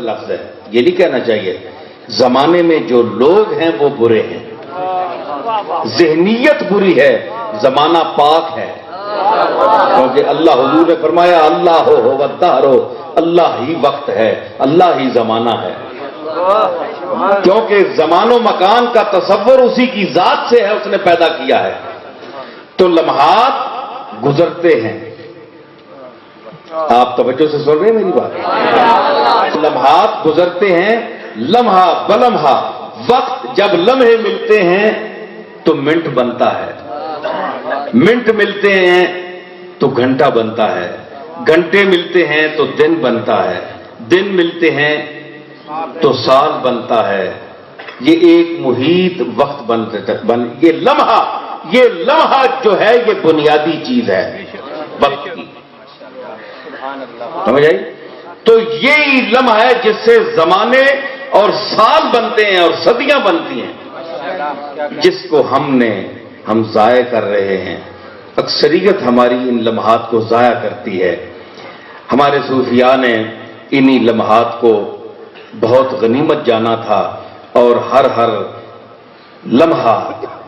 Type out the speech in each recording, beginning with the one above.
لفظ ہے، یہ نہیں کہنا چاہیے زمانے میں جو لوگ ہیں وہ برے ہیں، ذہنیت بری ہے، زمانہ پاک ہے، کیونکہ اللہ حضور نے فرمایا اللہ ہو والدہر، اللہ ہی وقت ہے، اللہ ہی زمانہ ہے، کیونکہ زمان و مکان کا تصور اسی کی ذات سے ہے، اس نے پیدا کیا ہے۔ تو لمحات گزرتے ہیں، آپ توجہ سے سن رہے ہیں میری بات؟ لمحات گزرتے ہیں، لمحہ بلمحہ، وقت جب لمحے ملتے ہیں تو منٹ بنتا ہے، منٹ ملتے ہیں تو گھنٹہ بنتا ہے، گھنٹے ملتے ہیں تو دن بنتا ہے، دن ملتے ہیں تو سال بنتا ہے، یہ ایک محیط وقت یہ لمحہ جو ہے یہ بنیادی چیز ہے وقت کی، سمجھ آئی؟ تو یہی لمحہ ہے جس سے زمانے اور سال بنتے ہیں اور صدیاں بنتی ہیں، جس کو ہم ضائع کر رہے ہیں۔ اکثریت ہماری ان لمحات کو ضائع کرتی ہے۔ ہمارے صوفیاء نے انہی لمحات کو بہت غنیمت جانا تھا، اور ہر لمحہ،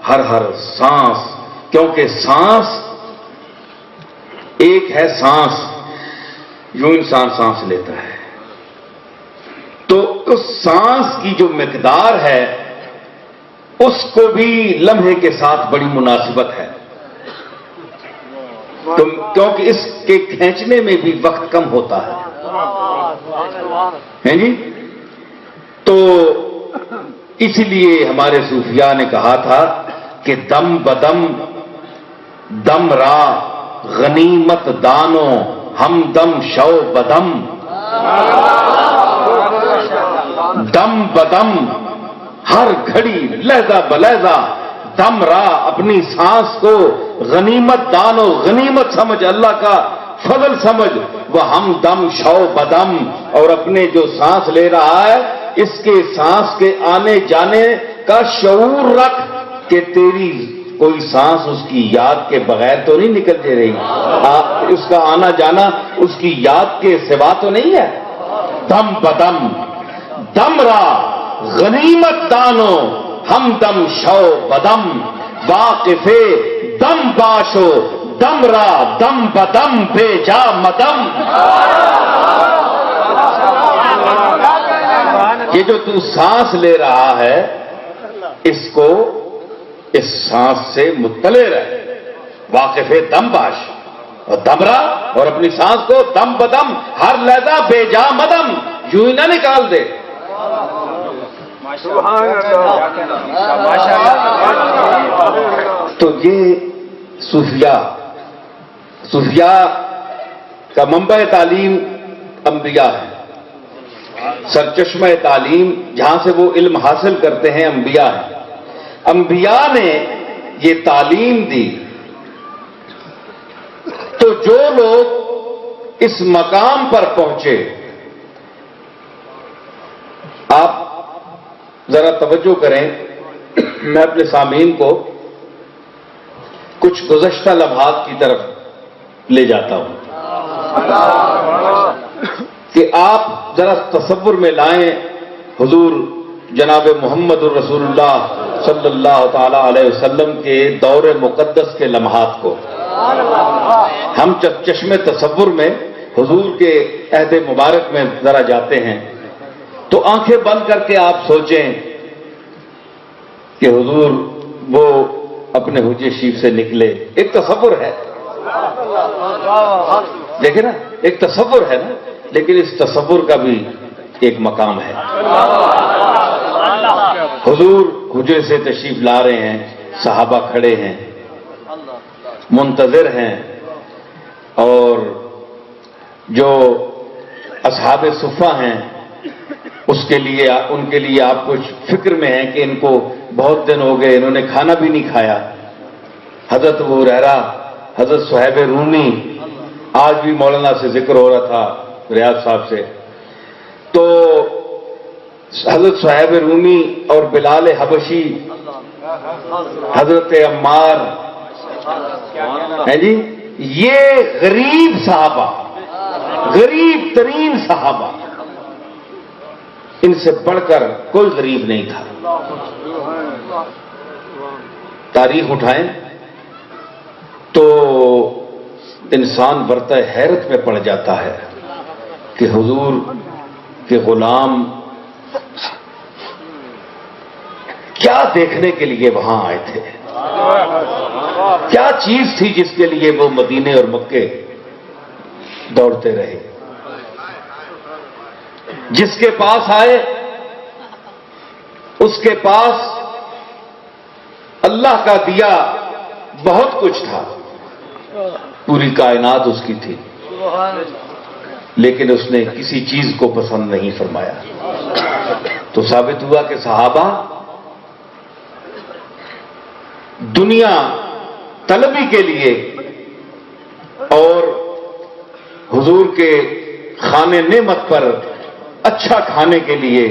ہر سانس، کیونکہ سانس ایک ہے، سانس یوں انسان سانس لیتا ہے، تو اس سانس کی جو مقدار ہے اس کو بھی لمحے کے ساتھ بڑی مناسبت ہے، کیونکہ اس کے کھینچنے میں بھی وقت کم ہوتا ہے جی۔ تو اس لیے ہمارے صوفیاء نے کہا تھا کہ دم بدم دم را غنیمت دانو ہم دم شو بدم، دم بدم ہر گھڑی لہجہ بلہجہ، دم را اپنی سانس کو غنیمت دانو، غنیمت سمجھ، اللہ کا فضل سمجھ، وہ ہم دم شو بدم، اور اپنے جو سانس لے رہا ہے اس کے سانس کے آنے جانے کا شعور رکھ کہ تیری کوئی سانس اس کی یاد کے بغیر تو نہیں نکل دے رہی، اس کا آنا جانا اس کی یاد کے سوا تو نہیں ہے۔ دم بدم دم را غنیمت دانو ہم دم شو بدم، واقف دم باشو دم را دم بدم بے جا مدم۔ یہ جو تو سانس لے رہا ہے اس کو اس سانس سے مطلع رہے، واقف دم باش اور دمرا، اور اپنی سانس کو دم بدم ہر لہجہ بے جا مدم، یوں ہی نہ نکال دے۔ تو یہ صوفیاء کا منبع تعلیم انبیاء ہے، سرچشمہ تعلیم جہاں سے وہ علم حاصل کرتے ہیں انبیاء ہیں۔ انبیاء نے یہ تعلیم دی، تو جو لوگ اس مقام پر پہنچے، آپ ذرا توجہ کریں، میں اپنے سامعین کو کچھ گزشتہ لمحات کی طرف لے جاتا ہوں کہ آپ ذرا تصور میں لائیں حضور جناب محمد الرسول اللہ صلی اللہ تعالی علیہ وسلم کے دور مقدس کے لمحات کو۔ ہم چشم تصور میں حضور کے عہد مبارک میں ذرا جاتے ہیں تو آنکھیں بند کر کے آپ سوچیں کہ حضور وہ اپنے حجرے شریف سے نکلے، ایک تصور ہے، دیکھیں نا، ایک تصور ہے نا، لیکن اس تصور کا بھی ایک مقام ہے۔ حضور حجرے سے تشریف لا رہے ہیں، صحابہ کھڑے ہیں، منتظر ہیں، اور جو اصحاب صفہ ہیں ان کے لیے آپ کچھ فکر میں ہیں کہ ان کو بہت دن ہو گئے، انہوں نے کھانا بھی نہیں کھایا۔ حضرت ابو ہریرہ، حضرت صہیب رومی، آج بھی مولانا سے ذکر ہو رہا تھا ریاض صاحب سے، تو حضرت صہیب رومی اور بلال حبشی، حضرت عمار ہیں جی، یہ غریب صحابہ، غریب ترین صحابہ، ان سے بڑھ کر کوئی غریب نہیں تھا. تاریخ اٹھائیں تو انسان برتہ حیرت میں پڑ جاتا ہے کہ حضور کے غلام کیا دیکھنے کے لیے وہاں آئے تھے, کیا چیز تھی جس کے لیے وہ مدینے اور مکے دوڑتے رہے. جس کے پاس آئے اس کے پاس اللہ کا دیا بہت کچھ تھا, پوری کائنات اس کی تھی, لیکن اس نے کسی چیز کو پسند نہیں فرمایا. تو ثابت ہوا کہ صحابہ دنیا طلبی کے لیے اور حضور کے خانے نعمت پر اچھا کھانے کے لیے